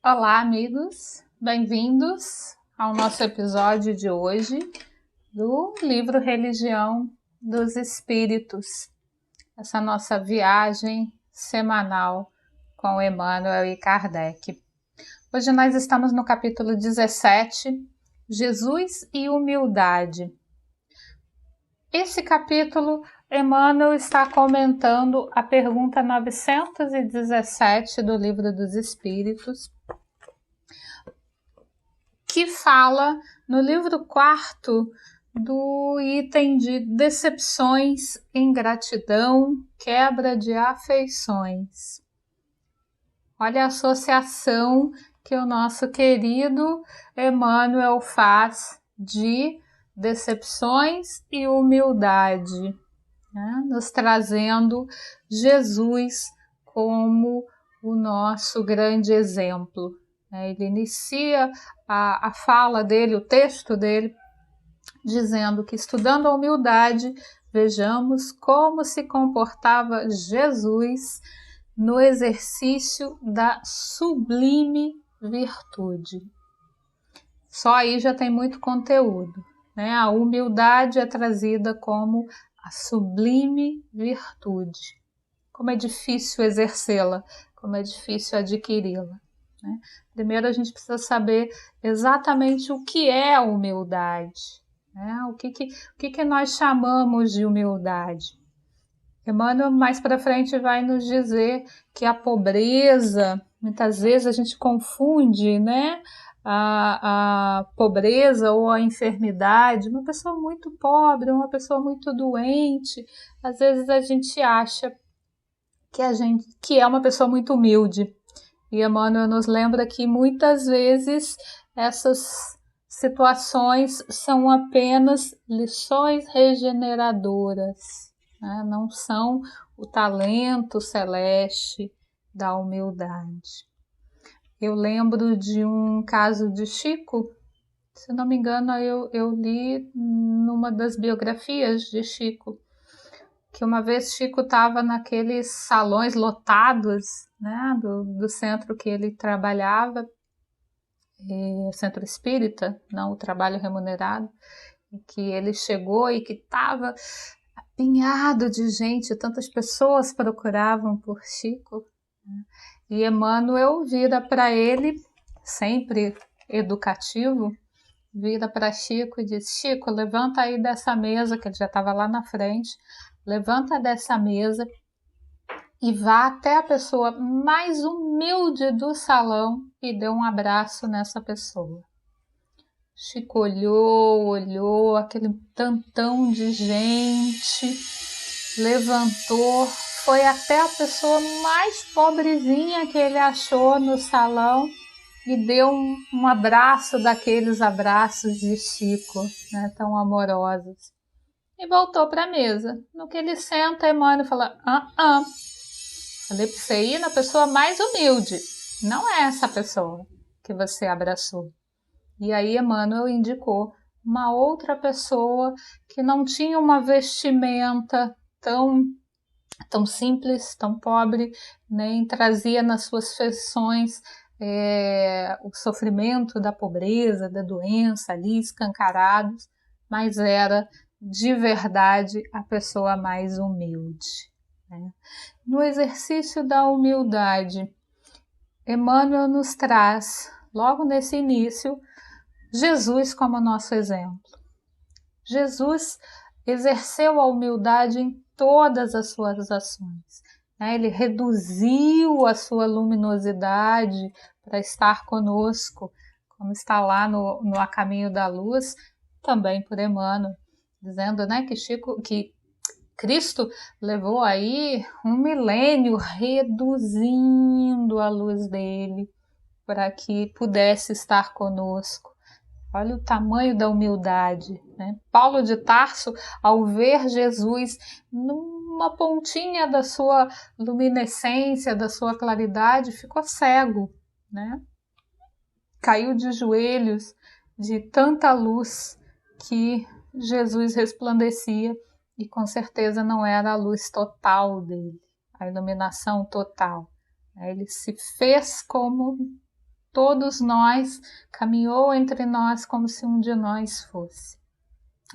Olá, amigos, bem-vindos ao nosso episódio de hoje do livro Religião dos Espíritos, essa nossa viagem semanal com Emmanuel e Kardec. Hoje nós estamos no capítulo 17, Jesus e Humildade. Esse capítulo, Emmanuel está comentando a pergunta 917 do Livro dos Espíritos, que fala no livro 4º do item de decepções, ingratidão, quebra de afeições. Olha a associação que o nosso querido Emmanuel faz de decepções e humildade, né? Nos trazendo Jesus como o nosso grande exemplo. Ele inicia a fala dele, o texto dele, dizendo que estudando a humildade, vejamos como se comportava Jesus no exercício da sublime virtude. Só aí já tem muito conteúdo, né? A humildade é trazida como a sublime virtude. Como é difícil exercê-la, como é difícil adquiri-la. Primeiro a gente precisa saber exatamente o que é a humildade, né? O que nós chamamos de humildade. Emmanuel mais para frente vai nos dizer que a pobreza, muitas vezes a gente confunde, né, a pobreza ou a enfermidade. Uma pessoa muito pobre, uma pessoa muito doente, às vezes a gente acha que é uma pessoa muito humilde. E Emmanuel nos lembra que muitas vezes essas situações são apenas lições regeneradoras, né? Não são o talento celeste da humildade. Eu lembro de um caso de Chico, se não me engano eu li numa das biografias de Chico, que uma vez Chico estava naqueles salões lotados, né, do centro que ele trabalhava, centro espírita, não o trabalho remunerado, e que ele chegou e que estava apinhado de gente, tantas pessoas procuravam por Chico, né? E Emmanuel vira para ele, sempre educativo, vira para Chico e diz: Chico, levanta aí dessa mesa, que ele já estava lá na frente, levanta dessa mesa e vá até a pessoa mais humilde do salão e dê um abraço nessa pessoa. Chico olhou aquele tantão de gente, levantou, foi até a pessoa mais pobrezinha que ele achou no salão e deu um abraço daqueles abraços de Chico, né, tão amorosos. E voltou para a mesa. No que ele senta, Emmanuel fala: falei para você ir na pessoa mais humilde. Não é essa pessoa que você abraçou. E aí Emmanuel indicou uma outra pessoa que não tinha uma vestimenta tão simples, tão pobre, nem trazia nas suas feições o sofrimento da pobreza, da doença ali escancarados, mas era de verdade a pessoa mais humilde, né? No exercício da humildade, Emmanuel nos traz, logo nesse início, Jesus como nosso exemplo. Jesus exerceu a humildade em todas as suas ações, né? Ele reduziu a sua luminosidade para estar conosco, como está lá no A Caminho da Luz, também por Emmanuel, dizendo, né, que Cristo levou aí 1 milênio reduzindo a luz dele para que pudesse estar conosco. Olha o tamanho da humildade, né? Paulo de Tarso, ao ver Jesus numa pontinha da sua luminescência, da sua claridade, ficou cego, né? Caiu de joelhos de tanta luz que Jesus resplandecia, e com certeza não era a luz total dele, a iluminação total. Ele se fez como todos nós, caminhou entre nós como se um de nós fosse.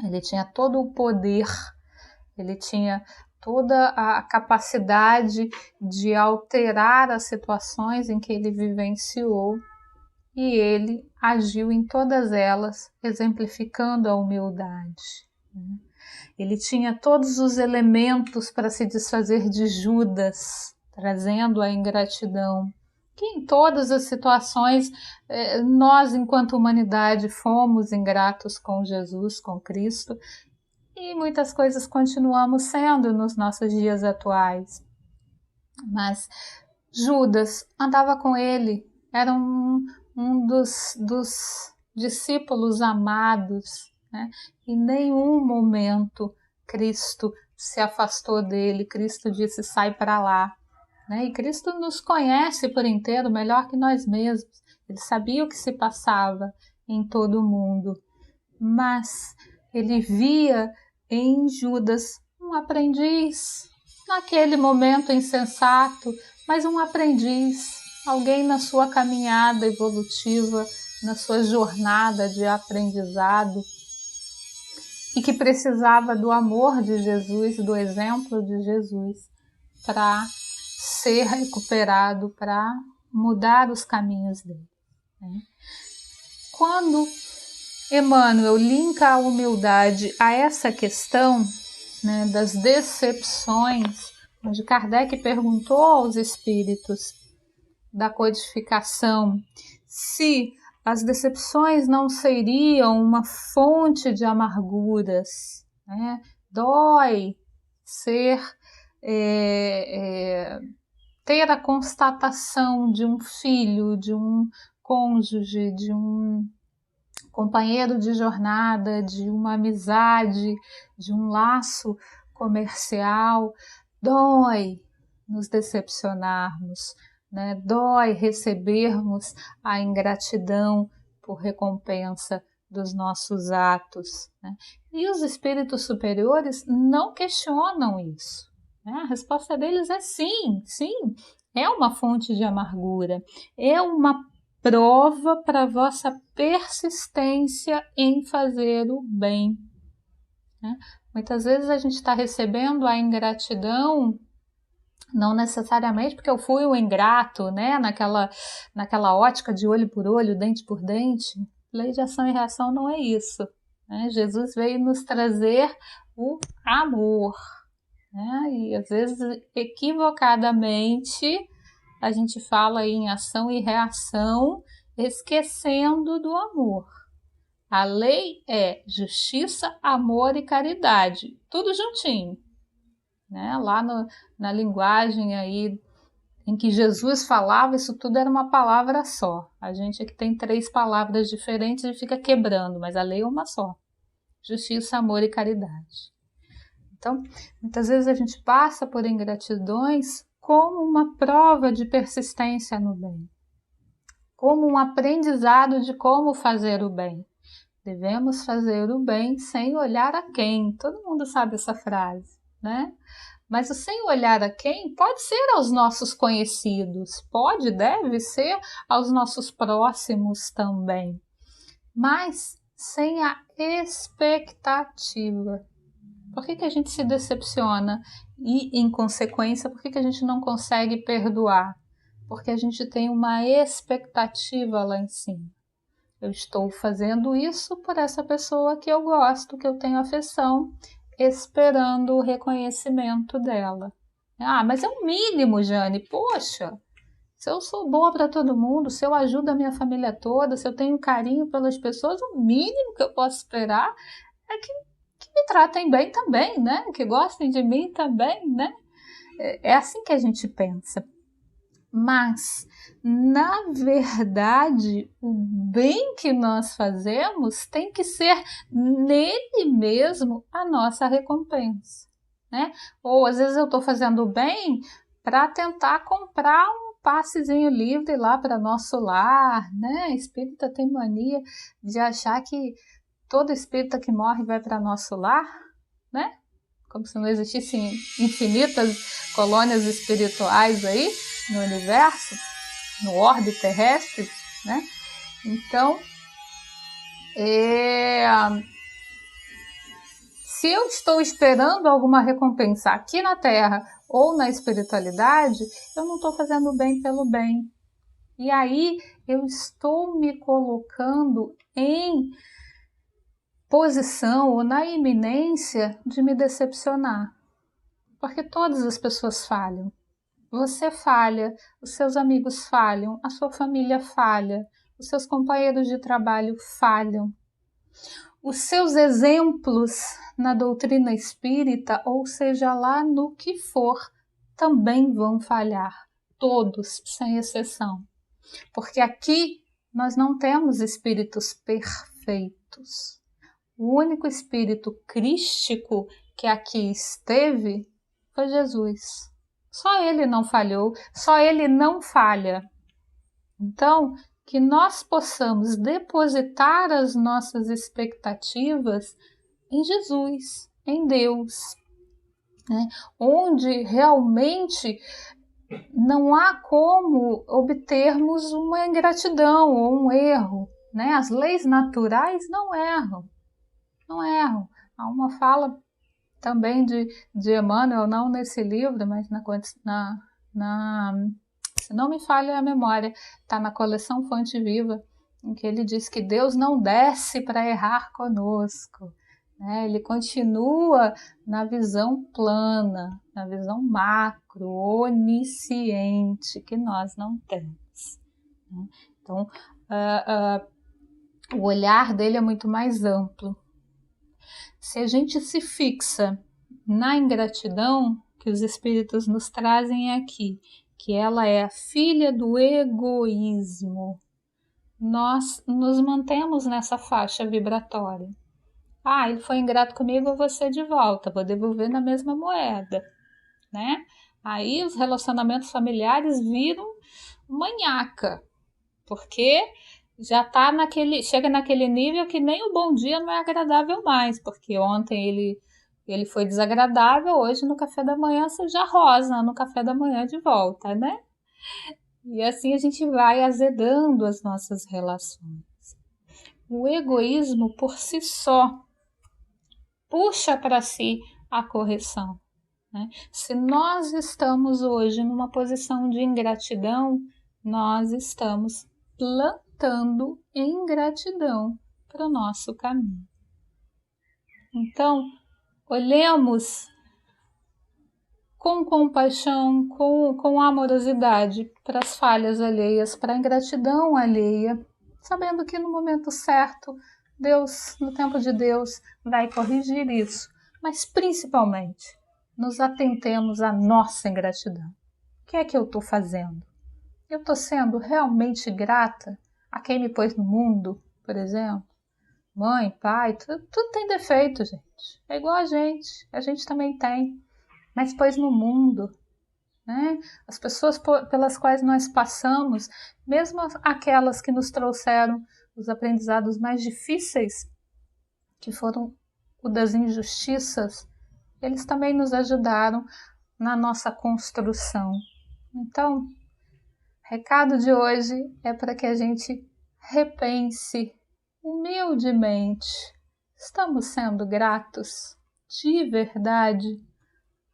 Ele tinha todo o poder, ele tinha toda a capacidade de alterar as situações em que ele vivenciou, e ele agiu em todas elas, exemplificando a humildade. Ele tinha todos os elementos para se desfazer de Judas, trazendo a ingratidão, que em todas as situações nós, enquanto humanidade, fomos ingratos com Jesus, com Cristo, e muitas coisas continuamos sendo nos nossos dias atuais. Mas Judas andava com ele, era um dos discípulos amados, né? Em nenhum momento Cristo se afastou dele, Cristo disse, sai para lá. Né? E Cristo nos conhece por inteiro, melhor que nós mesmos. Ele sabia o que se passava em todo o mundo, mas ele via em Judas um aprendiz, naquele momento insensato, mas um aprendiz, alguém na sua caminhada evolutiva, na sua jornada de aprendizado, e que precisava do amor de Jesus, do exemplo de Jesus, para ser recuperado, para mudar os caminhos dele. Né? Quando Emmanuel linka a humildade a essa questão, né, das decepções, onde Kardec perguntou aos espíritos da codificação se as decepções não seriam uma fonte de amarguras, né? Dói ser ter a constatação de um filho, de um cônjuge, de um companheiro de jornada, de uma amizade, de um laço comercial. Dói nos decepcionarmos, né? Dói recebermos a ingratidão por recompensa dos nossos atos, né? E os espíritos superiores não questionam isso, né? A resposta deles é sim, é uma fonte de amargura, é uma prova para a vossa persistência em fazer o bem. Né? Muitas vezes a gente está recebendo a ingratidão, não necessariamente porque eu fui o ingrato, né? naquela ótica de olho por olho, dente por dente. Lei de ação e reação não é isso. Né? Jesus veio nos trazer o amor. Né? E às vezes, equivocadamente, a gente fala em ação e reação, esquecendo do amor. A lei é justiça, amor e caridade, tudo juntinho. Né? Lá na linguagem aí em que Jesus falava, isso tudo era uma palavra só. A gente aqui tem 3 palavras diferentes e fica quebrando, mas a lei é uma só. Justiça, amor e caridade. Então, muitas vezes a gente passa por ingratidões como uma prova de persistência no bem, como um aprendizado de como fazer o bem. Devemos fazer o bem sem olhar a quem. Todo mundo sabe essa frase, né? Mas o sem olhar a quem pode ser aos nossos conhecidos, deve ser aos nossos próximos também, mas sem a expectativa. Por que a gente se decepciona? E, em consequência, por que a gente não consegue perdoar? Porque a gente tem uma expectativa lá em cima. Eu estou fazendo isso por essa pessoa que eu gosto, que eu tenho afeição, esperando o reconhecimento dela. Ah, mas é o mínimo, Jane. Poxa, se eu sou boa para todo mundo, se eu ajudo a minha família toda, se eu tenho carinho pelas pessoas, o mínimo que eu posso esperar é que me tratem bem também, né? Que gostem de mim também, né? É assim que a gente pensa. Mas, na verdade, o bem que nós fazemos tem que ser nele mesmo a nossa recompensa, né? Ou às vezes eu estou fazendo o bem para tentar comprar um passezinho livre lá para nosso lar, né? Espírita tem mania de achar que todo espírita que morre vai para nosso lar, né? Como se não existissem infinitas colônias espirituais aí no universo, no orbe terrestre, né? Então, se eu estou esperando alguma recompensa aqui na Terra ou na espiritualidade, eu não estou fazendo o bem pelo bem. E aí eu estou me colocando em posição ou na iminência de me decepcionar. Porque todas as pessoas falham. Você falha, os seus amigos falham, a sua família falha, os seus companheiros de trabalho falham. Os seus exemplos na doutrina espírita, ou seja lá no que for, também vão falhar. Todos, sem exceção. Porque aqui nós não temos espíritos perfeitos. O único espírito crístico que aqui esteve foi Jesus. Só ele não falhou, só ele não falha. Então, que nós possamos depositar as nossas expectativas em Jesus, em Deus, né? Onde realmente não há como obtermos uma ingratidão ou um erro, né? As leis naturais não erram. Há uma fala também de Emmanuel, não nesse livro, mas se não me falha a memória, está na coleção Fonte Viva, em que ele diz que Deus não desce para errar conosco, né? Ele continua na visão plana, na visão macro, onisciente, que nós não temos, né? Então, o olhar dele é muito mais amplo. Se a gente se fixa na ingratidão que os espíritos nos trazem aqui, que ela é a filha do egoísmo, nós nos mantemos nessa faixa vibratória. Ele foi ingrato comigo, eu vou ser de volta, vou devolver na mesma moeda, né? Aí os relacionamentos familiares viram manhaca, porque já chega naquele nível que nem o bom dia não é agradável mais, porque ontem ele foi desagradável, hoje no café da manhã seja rosa, no café da manhã de volta, né? E assim a gente vai azedando as nossas relações. O egoísmo por si só puxa para si a correção, né? Se nós estamos hoje numa posição de ingratidão, nós estamos plantando ingratidão para o nosso caminho. Então, olhemos com compaixão, com amorosidade para as falhas alheias, para a ingratidão alheia, sabendo que no momento certo, Deus, no tempo de Deus, vai corrigir isso. Mas principalmente, nos atentemos à nossa ingratidão. O que é que eu estou fazendo? Eu estou sendo realmente grata a quem me pôs no mundo, por exemplo? Mãe, pai, tudo tem defeito, gente. É igual a gente também tem. Mas pôs no mundo, né? As pessoas pelas quais nós passamos, mesmo aquelas que nos trouxeram os aprendizados mais difíceis, que foram o das injustiças, eles também nos ajudaram na nossa construção. Então, o recado de hoje é para que a gente repense humildemente. Estamos sendo gratos de verdade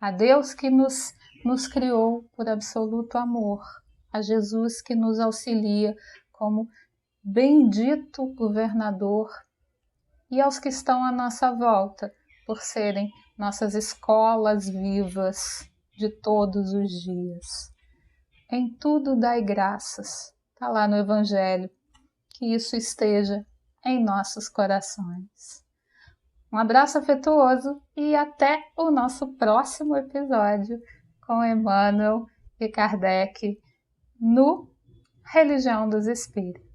a Deus que nos criou por absoluto amor, a Jesus que nos auxilia como bendito governador e aos que estão à nossa volta, por serem nossas escolas vivas de todos os dias. Em tudo dai graças, está lá no Evangelho, que isso esteja em nossos corações. Um abraço afetuoso e até o nosso próximo episódio com Emmanuel e Kardec no Religião dos Espíritos.